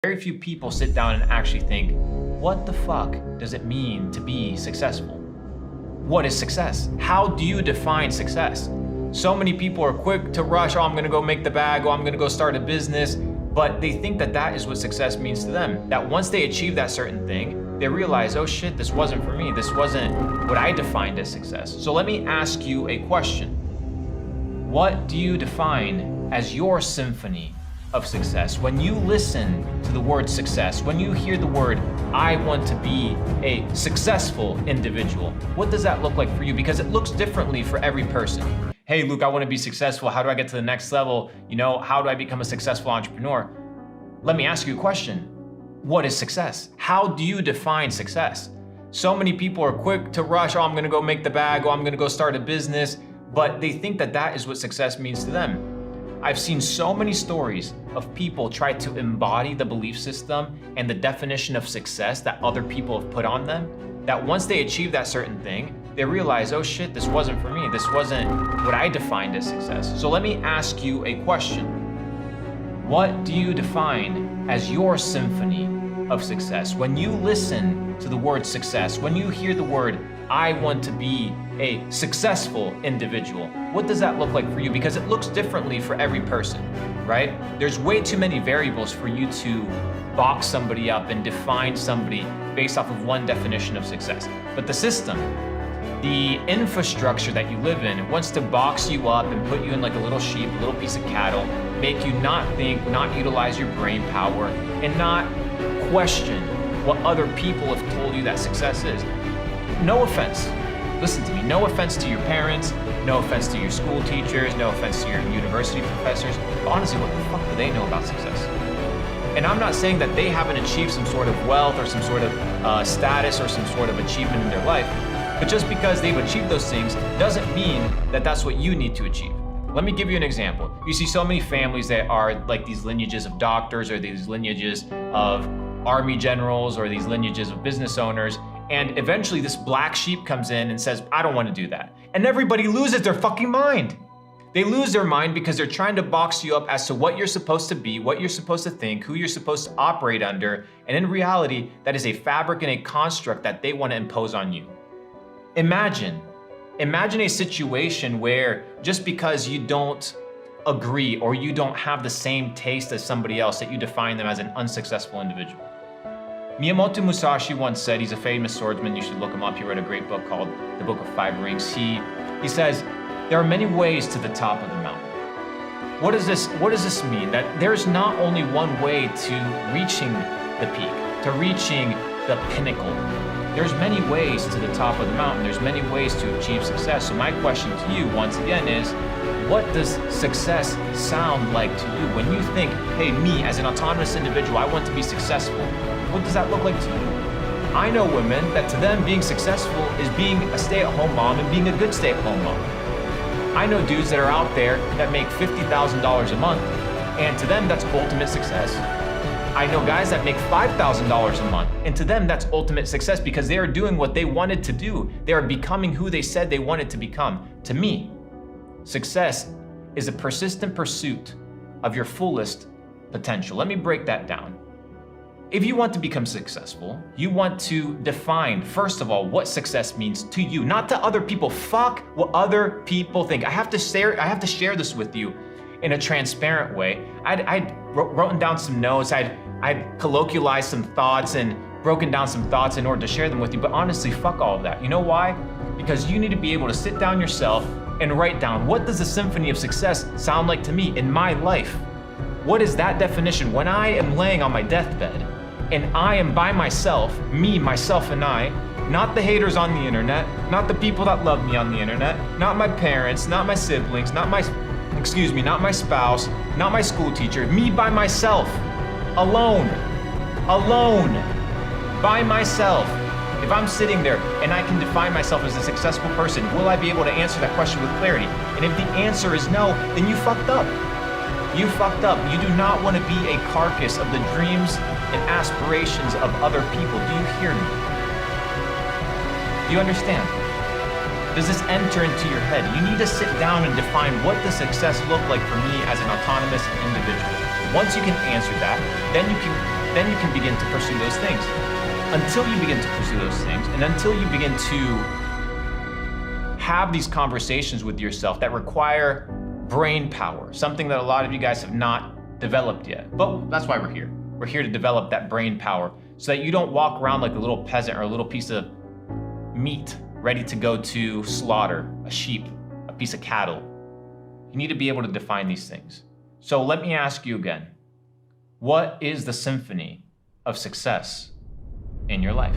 Very few people sit down and actually think, what the fuck does it mean to be successful? What is success? How do you define success? So many people are quick to rush, oh, I'm gonna go make the bag, oh, I'm gonna go start a business, but they think that that is what success means to them. That once they achieve that certain thing, they realize, oh shit, this wasn't for me. This wasn't what I defined as success. So let me ask you a question. What do you define as your symphony of success? When you listen to the word success, when you hear the word, I want to be a successful individual, what does that look like for you? Because it looks differently for every person. Hey, Luke, I want to be successful. How do I get to the next level? You know, how do I become a successful entrepreneur? Let me ask you a question. What is success? How do you define success? So many people are quick to rush, oh, I'm going to go make the bag, oh, I'm going to go start a business, but they think that that is what success means to them. I've seen so many stories of people try to embody the belief system and the definition of success that other people have put on them, that once they achieve that certain thing, they realize, oh shit, this wasn't for me. This wasn't what I defined as success. So let me ask you a question. What do you define as your symphony of success? When you listen to the word success, when you hear the word, I want to be a successful individual, what does that look like for you? Because it looks differently for every person, right? There's way too many variables for you to box somebody up and define somebody based off of one definition of success. But the system, the infrastructure that you live in, wants to box you up and put you in like a little sheep, a little piece of cattle, make you not think, not utilize your brain power, and not question what other people have told you that success is. No offense, listen to me, no offense to your parents, no offense to your school teachers, no offense to your university professors, but honestly, what the fuck do they know about success? And I'm not saying that they haven't achieved some sort of wealth or some sort of status or some sort of achievement in their life, but just because they've achieved those things doesn't mean that that's what you need to achieve. Let me give you an example. You see so many families that are like these lineages of doctors or these lineages of army generals or these lineages of business owners, and eventually this black sheep comes in and says, I don't want to do that. And everybody loses their fucking mind. They lose their mind because they're trying to box you up as to what you're supposed to be, what you're supposed to think, who you're supposed to operate under. And in reality, that is a fabric and a construct that they want to impose on you. Imagine a situation where just because you don't agree or you don't have the same taste as somebody else, that you define them as an unsuccessful individual. Miyamoto Musashi once said, he's a famous swordsman, you should look him up. He wrote a great book called The Book of Five Rings. He says, there are many ways to the top of the mountain. What does this mean? That there's not only one way to reaching the peak, to reaching the pinnacle. There's many ways to the top of the mountain. There's many ways to achieve success. So my question to you once again is, what does success sound like to you? When you think, hey, me as an autonomous individual, I want to be successful, what does that look like to you? I know women that to them being successful is being a stay-at-home mom and being a good stay-at-home mom. I know dudes that are out there that make $50,000 a month, and to them that's ultimate success. I know guys that make $5,000 a month, and to them that's ultimate success because they are doing what they wanted to do. They are becoming who they said they wanted to become. To me, success is a persistent pursuit of your fullest potential. Let me break that down. If you want to become successful, you want to define, first of all, what success means to you, not to other people. Fuck what other people think. I have to share this with you in a transparent way. I'd written down some notes, I'd colloquialized some thoughts and broken down some thoughts in order to share them with you, but honestly, fuck all of that. You know why? Because you need to be able to sit down yourself and write down, what does the symphony of success sound like to me in my life? What is that definition? When I am laying on my deathbed and I am by myself, me, myself, and I, not the haters on the internet, not the people that love me on the internet, not my parents, not my siblings, not my spouse, not my school teacher, me by myself, alone, by myself. If I'm sitting there and I can define myself as a successful person, will I be able to answer that question with clarity? And if the answer is no, then you fucked up. You fucked up. You do not want to be a carcass of the dreams and aspirations of other people. Do you hear me? Do you understand? Does this enter into your head? You need to sit down and define, what does success look like for me as an autonomous individual? Once you can answer that, then you can then you can begin to pursue those things. Until you begin to pursue those things, and until you begin to have these conversations with yourself that require brain power, something that a lot of you guys have not developed yet. But that's why we're here. We're here to develop that brain power so that you don't walk around like a little peasant or a little piece of meat ready to go to slaughter a sheep, a piece of cattle. You need to be able to define these things. So let me ask you again, what is the symphony of success in your life?